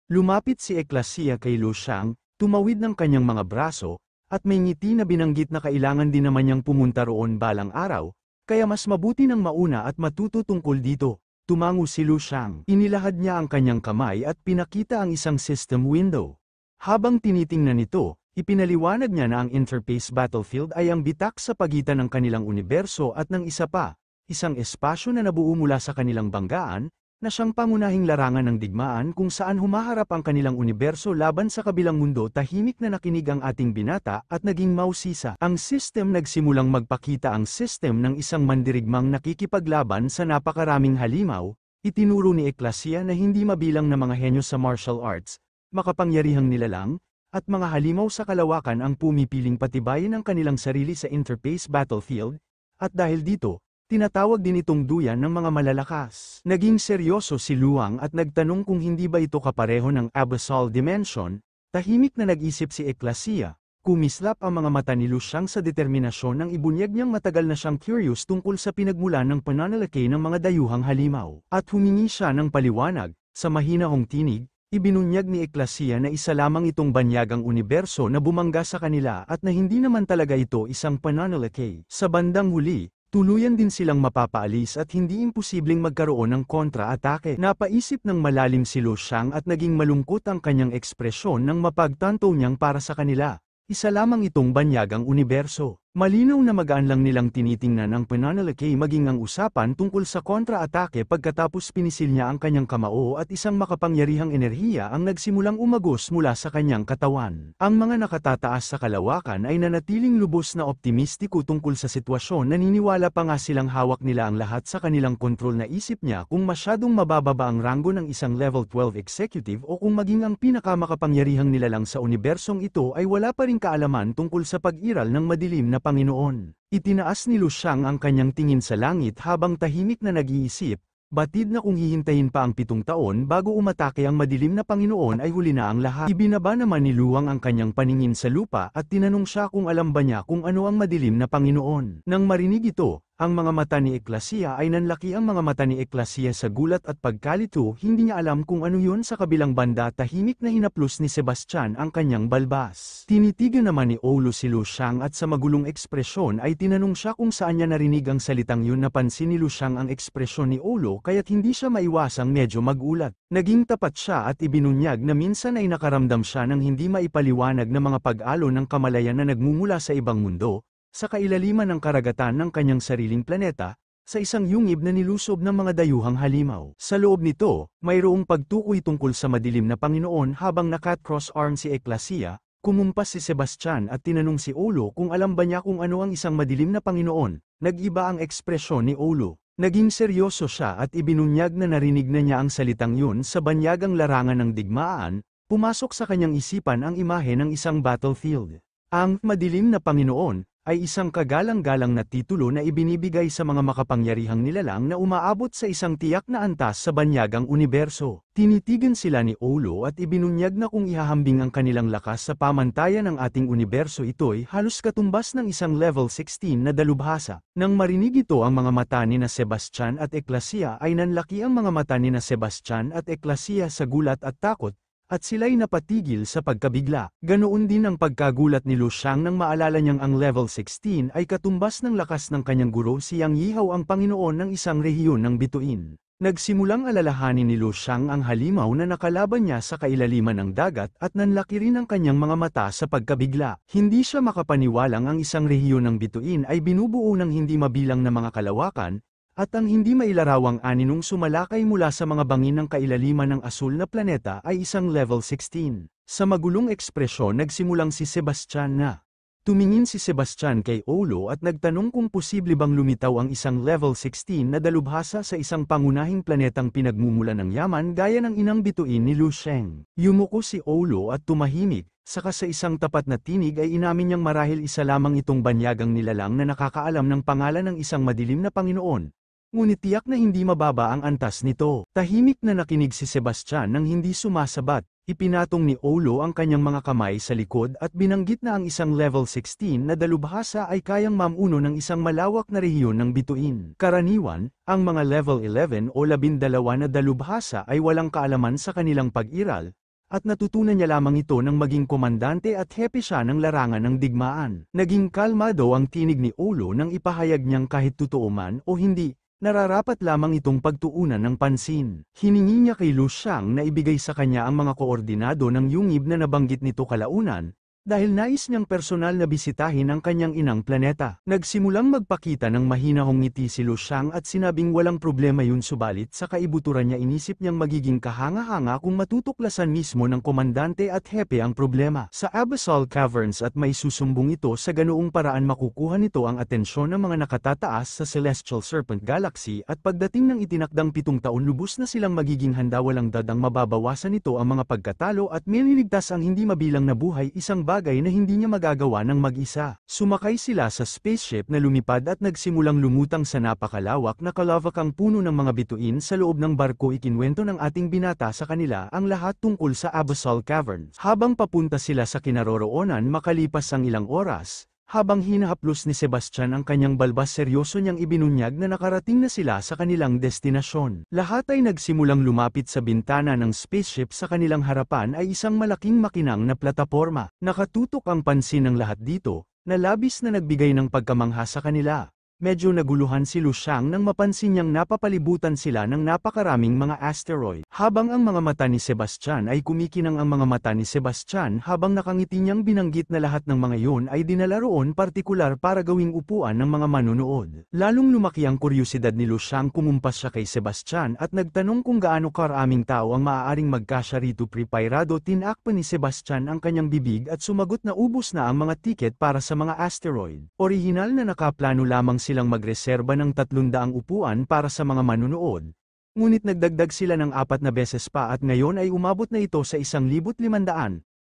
Lumapit si Eklasia kay Lu Xiang, tumawid ng kanyang mga braso, at may ngiti na binanggit na kailangan din naman niyang pumunta roon balang araw, kaya mas mabuti nang mauna at matuto tungkol dito. Tumango si Lu Xiang. Inilahad niya ang kanyang kamay at pinakita ang isang system window. Habang tinitingnan ito, ipinaliwanag niya na ang interface battlefield ay ang bitak sa pagitan ng kanilang universo at ng isa pa, isang espasyo na nabuo mula sa kanilang banggaan, na siyang pangunahing larangan ng digmaan kung saan humaharap ang kanilang universo laban sa kabilang mundo. Tahimik na nakinig ang ating binata at naging mausisa. Ang system nagsimulang magpakita ang system ng isang mandirigmang nakikipaglaban sa napakaraming halimaw. Itinuro ni Eklasia na hindi mabilang na mga henyo sa martial arts, makapangyarihang nilalang, at mga halimaw sa kalawakan ang pumipiling patibayin ang kanilang sarili sa interface battlefield, at dahil dito, tinatawag din itong duyan ng mga malalakas. Naging seryoso si Luang at nagtanong kung hindi ba ito kapareho ng Abyssal Dimension. Tahimik na nag-isip si Eklasia, kumislap ang mga mata ni Lu Xiang sa determinasyon ng ibunyag niyang matagal na siyang curious tungkol sa pinagmulan ng pananalaki ng mga dayuhang halimaw. At humingi siya ng paliwanag, sa mahinahong tinig, ibinunyag ni Eklasia na isa lamang itong banyagang universo na bumangga sa kanila at na hindi naman talaga ito isang pananalaki. Sa bandang huli, tuluyan din silang mapapaalis at hindi imposibleng magkaroon ng kontra-atake. Napaisip ng malalim si Lu Xiang at naging malungkot ang kanyang ekspresyon nang mapagtanto niyang para sa kanila, isa lamang itong banyagang universo. Malinaw na magaan lang nilang tinitingnan ang pananalaki maging ang usapan tungkol sa kontra-atake pagkatapos pinisil niya ang kanyang kamao at isang makapangyarihang enerhiya ang nagsimulang umagos mula sa kanyang katawan. Ang mga nakatataas sa kalawakan ay nanatiling lubos na optimistiko tungkol sa sitwasyon. Naniniwala pa nga silang hawak nila ang lahat sa kanilang kontrol. Naisip niya kung masyadong mabababa ang ranggo ng isang level 12 executive o kung maging ang pinakamakapangyarihang nilalang sa unibersong ito ay wala pa ring kaalaman tungkol sa pag-iral ng madilim na Panginoon. Itinaas ni Lu Xiang ang kanyang tingin sa langit habang tahimik na nag-iisip, batid na kung hihintayin pa ang 7 taon bago umatake ang madilim na Panginoon ay huli na ang lahat. Ibinaba naman ni Luang ang kanyang paningin sa lupa at tinanong siya kung alam ba niya kung ano ang madilim na Panginoon. Nang marinig ito, ang mga mata ni Eklasia ay nanlaki. Ang mga mata ni Eklasia sa gulat at pagkalito. Hindi niya alam kung ano yun. Sa kabilang banda, tahimik na hinaplos ni Sebastian ang kanyang balbas. Tinitigan naman ni Olo si Lu Xiang at sa magulong ekspresyon ay tinanong siya kung saan niya narinig ang salitang yun. Napansin ni Lu Xiang ang ekspresyon ni Olo kaya't hindi siya maiwasang medyo magulat. Naging tapat siya at ibinunyag na minsan ay nakaramdam siya ng hindi maipaliwanag na mga pag-alo ng kamalayan na nagmumula sa ibang mundo, sa kailaliman ng karagatan ng kanyang sariling planeta, sa isang yungib na nilusob ng mga dayuhang halimaw. Sa loob nito, mayroong pagtukoy tungkol sa madilim na Panginoon. Habang nakat-cross arm si Eklasia, kumumpas si Sebastian at tinanong si Olo kung alam ba niya kung ano ang isang madilim na Panginoon. Nag-iba ang ekspresyon ni Olo. Naging seryoso siya at ibinunyag na narinig na niya ang salitang yun sa banyagang larangan ng digmaan. Pumasok sa kanyang isipan ang imahe ng isang battlefield. Ang madilim na Panginoon ay isang kagalang-galang na titulo na ibinibigay sa mga makapangyarihang nilalang na umaabot sa isang tiyak na antas sa banyagang universo. Tinitigan sila ni Olo at ibinunyag na kung ihahambing ang kanilang lakas sa pamantayan ng ating universo, ito'y halos katumbas ng isang level 16 na dalubhasa. Nang marinig ito, ang mga mata ni na Sebastian at Eklasia ay nanlaki. Ang mga mata ni na Sebastian at Eklasia sa gulat at takot, at sila'y napatigil sa pagkabigla. Ganoon din ang pagkagulat ni Lu Xiang nang maalala niyang ang level 16 ay katumbas ng lakas ng kanyang guro. Siyang Yihaw ang Panginoon ng isang rehiyon ng bituin. Nagsimulang alalahanin ni Lu Xiang ang halimaw na nakalaban niya sa kailaliman ng dagat at nanlaki rin ang kanyang mga mata sa pagkabigla. Hindi siya makapaniwalang ang isang rehiyon ng bituin ay binubuo ng hindi mabilang na mga kalawakan, at ang hindi mailarawang aninong sumalakay mula sa mga bangin ng kailaliman ng asul na planeta ay isang level 16. Sa magulong ekspresyon nagsimulang si Sebastian na. Tumingin si Sebastian kay Olo at nagtanong kung posible bang lumitaw ang isang level 16 na dalubhasa sa isang pangunahing planetang pinagmumulan ng yaman gaya ng inang bituin ni Lu Xiang. Yumuko si Olo at tumahimik, saka sa isang tapat na tinig ay inamin niyang marahil isa lamang itong banyagang nilalang na nakakaalam ng pangalan ng isang madilim na Panginoon. Ngunit tiyak na hindi mababa ang antas nito. Tahimik na nakinig si Sebastian nang hindi sumasabat. Ipinatong ni Olo ang kanyang mga kamay sa likod at binanggit na ang isang level 16 na dalubhasa ay kayang mamuno ng isang malawak na rehiyon ng bituin. Karaniwan, ang mga level 11 o 12 na dalubhasa ay walang kaalaman sa kanilang pag-iral, at natutunan niya lamang ito nang maging komandante at hepe siya ng larangan ng digmaan. Naging kalmado ang tinig ni Olo nang ipahayag niyang kahit totoo man o hindi, nararapat lamang itong pagtuunan ng pansin. Hiningi niya kay Lu Xiang na ibigay sa kanya ang mga koordinado ng yungib na nabanggit nito kalaunan, dahil nais niyang personal na bisitahin ang kanyang inang planeta. Nagsimulang magpakita ng mahinahong ngiti si Lu Xiang at sinabing walang problema yun, subalit sa kaibuturan niya inisip niyang magiging kahanga-hanga kung matutuklasan mismo ng komandante at hepe ang problema. Sa Abyssal Caverns at may susumbong ito sa ganoong paraan makukuha nito ang atensyon ng mga nakatataas sa Celestial Serpent Galaxy at pagdating ng itinakdang 7 taon lubos na silang magiging handa, walang dadang mababawasan nito ang mga pagkatalo at mililigtas ang hindi mabilang na buhay, isang bagay na hindi niya magagawa ng mag-isa. Sumakay sila sa spaceship na lumipad at nagsimulang lumutang sa napakalawak na kalavakang puno ng mga bituin sa loob ng barko. Ikinwento ng ating binata sa kanila ang lahat tungkol sa Abyssal Caverns. Habang papunta sila sa kinaroroonan, makalipas ang ilang oras, habang hinahaplos ni Sebastian ang kanyang balbas, seryoso niyang ibinunyag na nakarating na sila sa kanilang destinasyon. Lahat ay nagsimulang lumapit sa bintana ng spaceship. Sa kanilang harapan ay isang malaking makinang na plataporma. Nakatutok ang pansin ng lahat dito, na labis na nagbigay ng pagkamangha sa kanila. Medyo naguluhan si Lu Xiang nang mapansin niyang napapalibutan sila ng napakaraming mga asteroid. Habang ang mga mata ni Sebastian ay kumikinang, ang mga mata ni Sebastian habang nakangiti niyang binanggit na lahat ng mga yon ay dinala roon partikular para gawing upuan ng mga manunood. Lalong lumaki ang kuryusidad ni Lu Xiang. Kumumpas siya kay Sebastian at nagtanong kung gaano karaming tao ang maaaring magkasya rito. Preparado, tinakpan ni Sebastian ang kanyang bibig at sumagot na ubos na ang mga tiket para sa mga asteroid. Orihinal na nakaplano lamang silang magreserba ng 300 upuan para sa mga manunood, ngunit nagdagdag sila ng 4 na beses pa at ngayon ay umabot na ito sa 1,500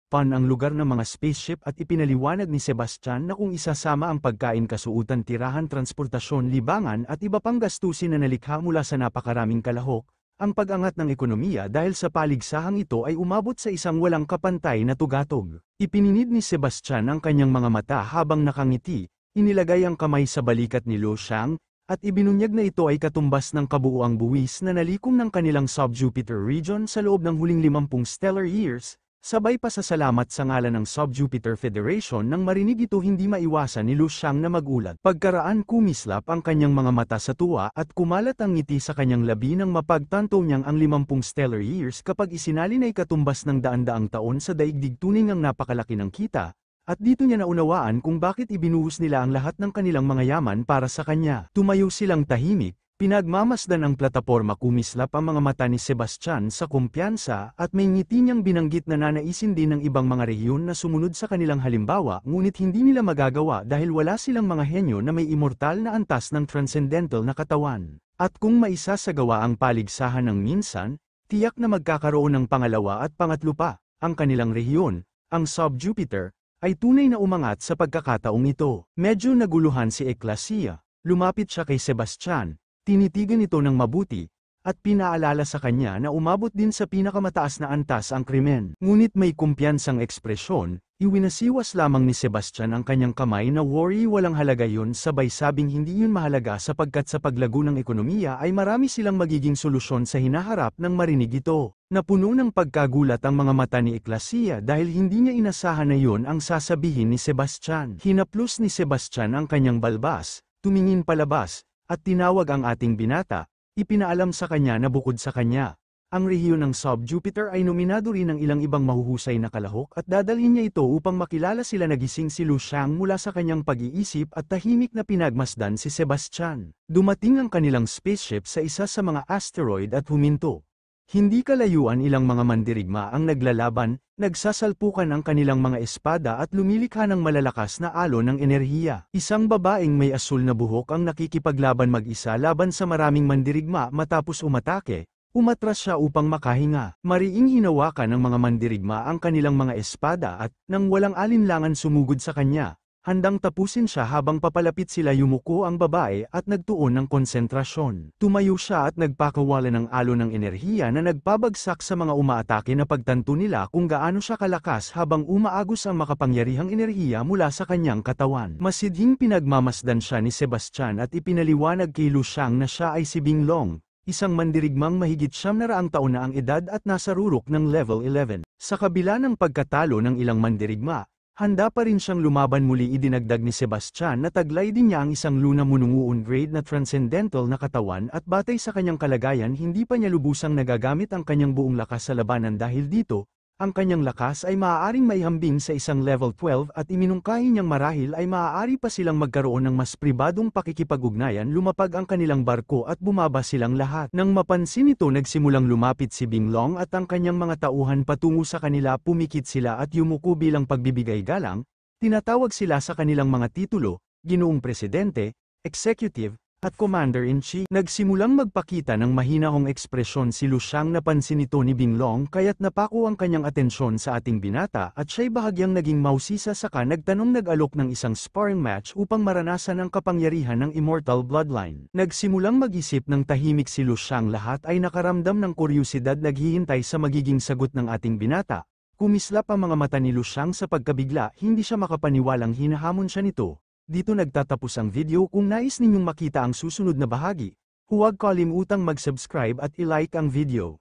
pan ang lugar ng mga spaceship. At ipinaliwanag ni Sebastian na kung isasama ang pagkain, kasuutan, tirahan, transportasyon, libangan at iba pang gastusin na nalikha mula sa napakaraming kalahok, ang pag-angat ng ekonomiya dahil sa paligsahang ito ay umabot sa isang walang kapantay na tugatog. Ipininid ni Sebastian ang kanyang mga mata habang nakangiti. Inilagay ang kamay sa balikat ni Lu Xiang, at ibinunyag na ito ay katumbas ng kabuuang buwis na nalikom ng kanilang sub-Jupiter region sa loob ng huling 50 stellar years, sabay pasasalamat sa ngalan ng Sub-Jupiter Federation. Nang marinig ito, hindi maiwasan ni Lu Xiang na magulat. Pagkaraan, kumislap ang kanyang mga mata sa tuwa at kumalat ang ngiti sa kanyang labi nang mapagtanto niyang ang 50 stellar years kapag isinalin ay katumbas ng daan-daang taon sa daigdig. Tunay ngang napakalaki ng kita. At dito niya naunawaan kung bakit ibinuhos nila ang lahat ng kanilang mga yaman para sa kanya. Tumayo silang tahimik, pinagmamasdan ang plataporma. Kumislap ang mga mata ni Sebastian sa kumpiyansa at may ngiti niyang binanggit na nanaisin din ng ibang mga rehiyon na sumunod sa kanilang halimbawa, ngunit hindi nila magagawa dahil wala silang mga henyo na may immortal na antas ng transcendental na katawan. At kung maisasagawa ang paligsahan ng minsan, tiyak na magkakaroon ng pangalawa at pangatlo pa. Ang kanilang rehiyon, ang Sub-Jupiter, ay tunay na umangat sa pagkakataong ito. Medyo naguluhan si Ecclesia. Lumapit siya kay Sebastian, tinitigan ito ng mabuti, at pinaalala sa kanya na umabot din sa pinakamataas na antas ang krimen. Ngunit may kumpiyansang ekspresyon, iwinasiwas lamang ni Sebastian ang kanyang kamay na worry, walang halaga yun, sabay sabing hindi yun mahalaga sapagkat sa paglago ng ekonomiya ay marami silang magiging solusyon sa hinaharap. Nang marinig ito, napuno ng pagkagulat ang mga mata ni Ecclesia dahil hindi niya inasahan na yun ang sasabihin ni Sebastian. Hinaplos ni Sebastian ang kanyang balbas, tumingin palabas, at tinawag ang ating binata. Ipinaalam sa kanya na bukod sa kanya, ang rehiyon ng Sub-Jupiter ay nominado rin ng ilang ibang mahuhusay na kalahok at dadalhin niya ito upang makilala sila. Nagising si Lu Xiang mula sa kanyang pag-iisip at tahimik na pinagmasdan si Sebastian. Dumating ang kanilang spaceship sa isa sa mga asteroid at huminto. Hindi kalayuan, ilang mga mandirigma ang naglalaban, nagsasalpukan ang kanilang mga espada at lumilikha ng malalakas na alon ng enerhiya. Isang babaeng may asul na buhok ang nakikipaglaban mag-isa laban sa maraming mandirigma. Matapos umatake, umatras siya upang makahinga. Mariing hinawakan ng mga mandirigma ang kanilang mga espada at, nang walang alinlangan, sumugod sa kanya. Handang tapusin siya. Habang papalapit sila, yumuko ang babae at nagtuon ng konsentrasyon. Tumayo siya at nagpakawala ng alon ng enerhiya na nagpabagsak sa mga umaatake. Napagtanto nila kung gaano siya kalakas habang umaagos ang makapangyarihang enerhiya mula sa kanyang katawan. Masidhing pinagmamasdan siya ni Sebastian at ipinaliwanag kay Lu Xiang na siya ay si Binglong, isang mandirigmang mahigit 900 taon na ang edad at nasa rurok ng level 11. Sa kabila ng pagkatalo ng ilang mandirigma, handa pa rin siyang lumaban muli. Idinagdag ni Sebastian na taglay din niya ang isang Luna Mununguun grade na transcendental na katawan at batay sa kanyang kalagayan hindi pa niya lubusang nagagamit ang kanyang buong lakas sa labanan dahil dito, ang kanyang lakas ay maaaring maihambing sa isang level 12 at iminungkahi niyang marahil ay maaari pa silang magkaroon ng mas pribadong pakikipag-ugnayan. Lumapag ang kanilang barko at bumaba silang lahat. Nang mapansin ito nagsimulang lumapit si Binglong at ang kanyang mga tauhan patungo sa kanila. Pumikit sila at yumuko bilang pagbibigay galang, tinatawag sila sa kanilang mga titulo, Ginoong Presidente, Executive, at Commander-in-Chief. Nagsimulang magpakita ng mahinahong ekspresyon si Lu Xiang. Napansin ito ni Binglong kaya't napako ang kanyang atensyon sa ating binata at siya'y bahagyang naging mausisa saka nag-alok ng isang sparring match upang maranasan ang kapangyarihan ng Immortal Bloodline. Nagsimulang mag-isip ng tahimik si Lu Xiang. Lahat ay nakaramdam ng kuryusidad naghihintay sa magiging sagot ng ating binata. Kumislap ang mga mata ni Lu Xiang sa pagkabigla, hindi siya makapaniwalang hinahamon siya nito. Dito nagtatapos ang video. Kung nais ninyong makita ang susunod na bahagi, huwag kalimutang mag-subscribe at i-like ang video.